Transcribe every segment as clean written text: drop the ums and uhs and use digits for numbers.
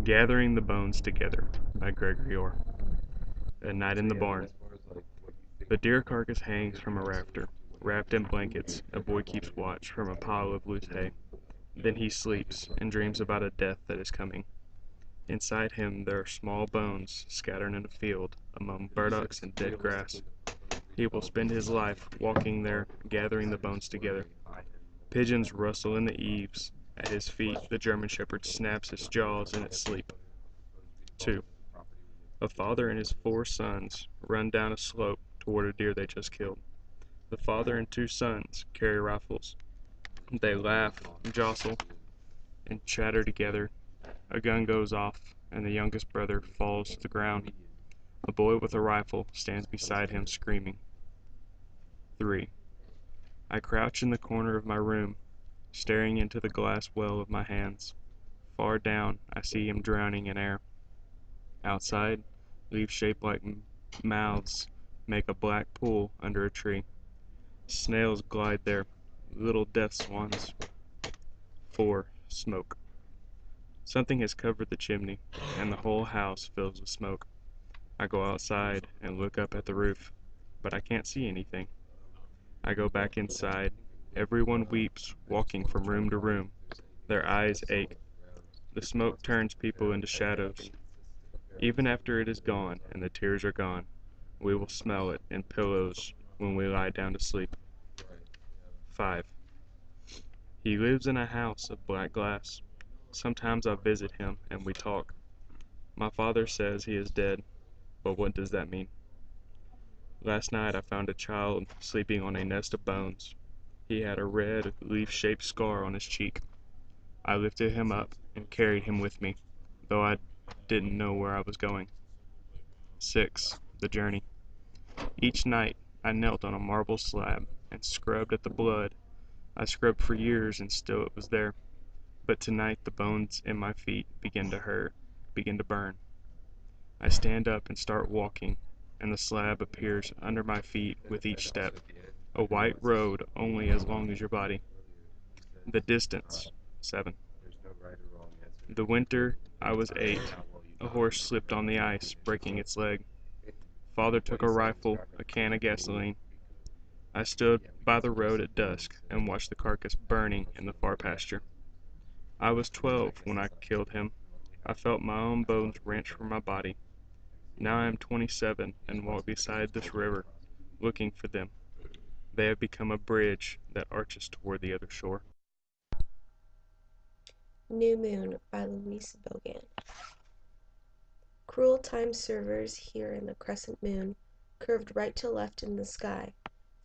Gathering the Bones Together by Gregory Orr. At night in the barn. The deer carcass hangs from a rafter. Wrapped in blankets, a boy keeps watch from a pile of loose hay. Then he sleeps and dreams about a death that is coming. Inside him there are small bones scattered in a field among burdocks and dead grass. He will spend his life walking there, gathering the bones together. Pigeons rustle in the eaves. At his feet, the German shepherd snaps his jaws in its sleep. 2. A father and his 4 sons run down a slope toward a deer they just killed. The father and 2 sons carry rifles. They laugh, jostle, and chatter together. A gun goes off, and the youngest brother falls to the ground. A boy with a rifle stands beside him, screaming. 3. I crouch in the corner of my room, staring into the glass well of my hands. Far down, I see him drowning in air. Outside, leaves shaped like mouths make a black pool under a tree. Snails glide there, little death swans. 4. Smoke. Something has covered the chimney, and the whole house fills with smoke. I go outside and look up at the roof, but I can't see anything. I go back inside. Everyone weeps, walking from room to room. Their eyes ache. The smoke turns people into shadows. Even after it is gone and the tears are gone, we will smell it in pillows when we lie down to sleep. 5. He lives in a house of black glass. Sometimes I visit him and we talk. My father says he is dead, but what does that mean? Last night I found a child sleeping on a nest of bones. He had a red, leaf-shaped scar on his cheek. I lifted him up and carried him with me, though I didn't know where I was going. 6. The journey. Each night I knelt on a marble slab and scrubbed at the blood. I scrubbed for years and still it was there. But tonight the bones in my feet begin to hurt, begin to burn. I stand up and start walking, and the slab appears under my feet with each step, a white road only as long as your body. The distance. 7. The winter I was 8. A horse slipped on the ice, breaking its leg. Father took a rifle, a can of gasoline. I stood by the road at dusk and watched the carcass burning in the far pasture. I was 12 when I killed him. I felt my own bones wrenched from my body. Now I am 27 and walk beside this river, looking for them. They have become a bridge that arches toward the other shore. New Moon by Louise Bogan. Cruel time servers here in the crescent moon, curved right to left in the sky,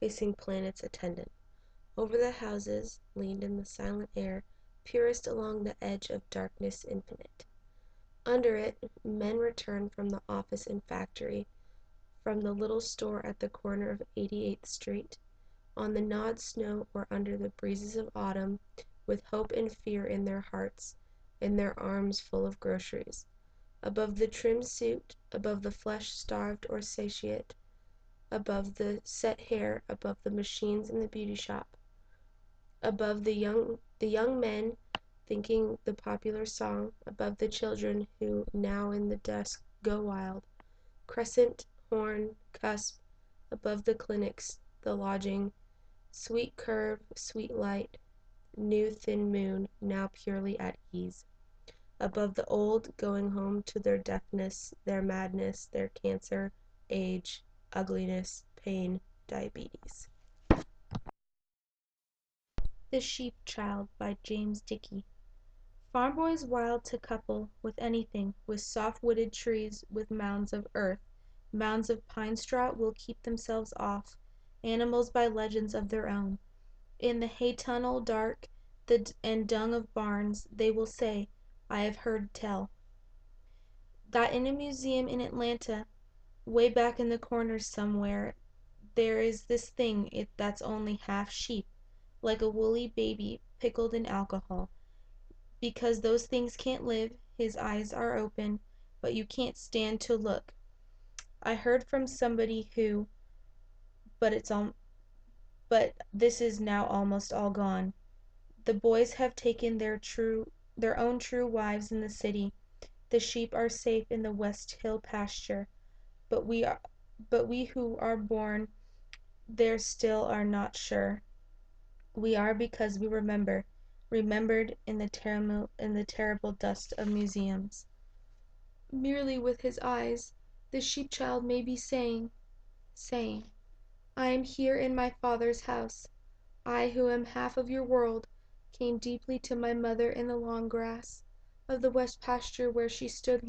facing planets attendant. Over the houses, leaned in the silent air, purest along the edge of darkness infinite. Under it, men return from the office and factory, from the little store at the corner of 88th Street, on the gnawed snow or under the breezes of autumn, with hope and fear in their hearts, in their arms full of groceries. Above the trim suit, above the flesh starved or satiate, above the set hair, above the machines in the beauty shop, above the young men thinking the popular song, above the children who now in the dusk go wild, crescent, horn, cusp, above the clinics, the lodging, sweet curve, sweet light, new thin moon, now purely at ease. Above the old, going home to their deafness, their madness, their cancer, age, ugliness, pain, diabetes. The Sheep Child by James Dickey. Farm boys wild to couple with anything, with soft wooded trees, with mounds of earth, mounds of pine straw will keep themselves off, animals by legends of their own. In the hay tunnel dark and dung of barns, they will say, I have heard tell, that in a museum in Atlanta, way back in the corner somewhere, there is this thing that's only half sheep, like a woolly baby pickled in alcohol. Because those things can't live, his eyes are open, but you can't stand to look. I heard from somebody who, but it's all, but this is now almost all gone. The boys have taken their own true wives in the city. The sheep are safe in the West Hill pasture, but we who are born there still are not sure. We are because we remembered in the terrible dust of museums. Merely with his eyes, the sheep child may be saying, I am here in my Father's house. I who am half of your world came deeply to my mother in the long grass of the west pasture where she stood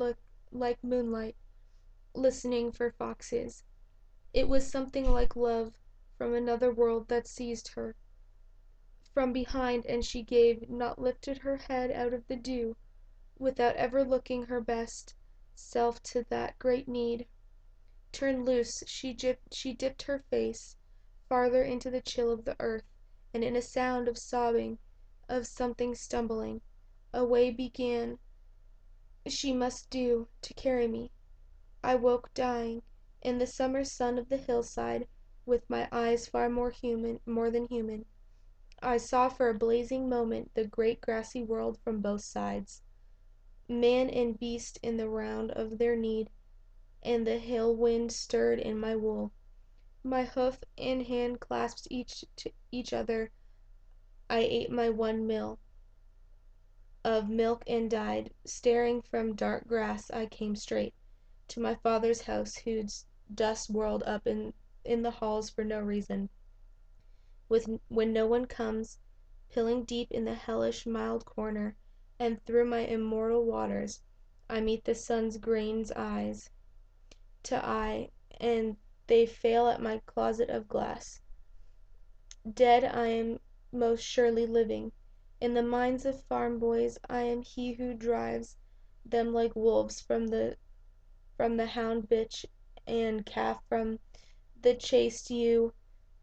like moonlight, listening for foxes. It was something like love from another world that seized her from behind, and she gave, not lifted her head out of the dew, without ever looking her best self to that great need. Turned loose, she dipped her face farther into the chill of the earth, and in a sound of sobbing, of something stumbling, a way began she must do to carry me. I woke dying, in the summer sun of the hillside, with my eyes far more than human. I saw for a blazing moment the great grassy world from both sides, man and beast in the round of their need, and the hill wind stirred in my wool. My hoof and hand clasped each other. I ate my one meal of milk and died. Staring from dark grass, I came straight to my Father's house, whose dust whirled up in the halls for no reason. When no one comes, pilling deep in the hellish mild corner, and through my immortal waters, I meet the sun's grain's eyes to eye, and they fail at my closet of glass. Dead I am most surely living. In the minds of farm boys I am he who drives them like wolves from the hound bitch and calf from the chased ewe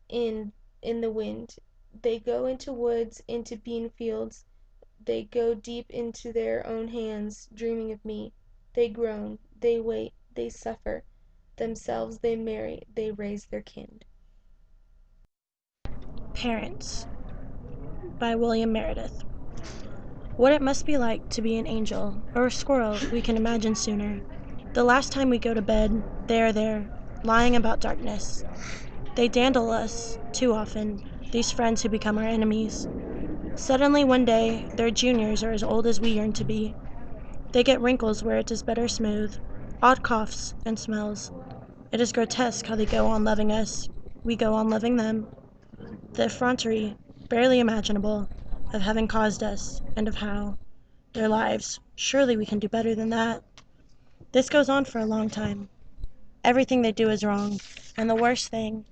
in the wind. They go into woods, into bean fields, they go deep into their own hands, dreaming of me. They groan, they wait, they suffer. Themselves they marry, they raise their kind. Parents by William Meredith. What it must be like to be an angel or a squirrel we can imagine sooner. The last time we go to bed, they are there, lying about darkness. They dandle us, too often, these friends who become our enemies. Suddenly one day, their juniors are as old as we yearn to be. They get wrinkles where it is better smooth, odd coughs and smells. It is grotesque how they go on loving us. We go on loving them. The effrontery, barely imaginable, of having caused us, and of how. Their lives, surely we can do better than that. This goes on for a long time. Everything they do is wrong, and the worst thing,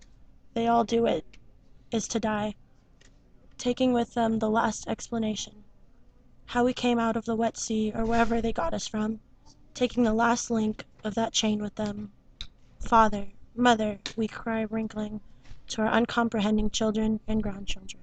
they all do it, is to die, taking with them the last explanation. How we came out of the wet sea or wherever they got us from, taking the last link of that chain with them. Father, mother, we cry wrinkling to our uncomprehending children and grandchildren.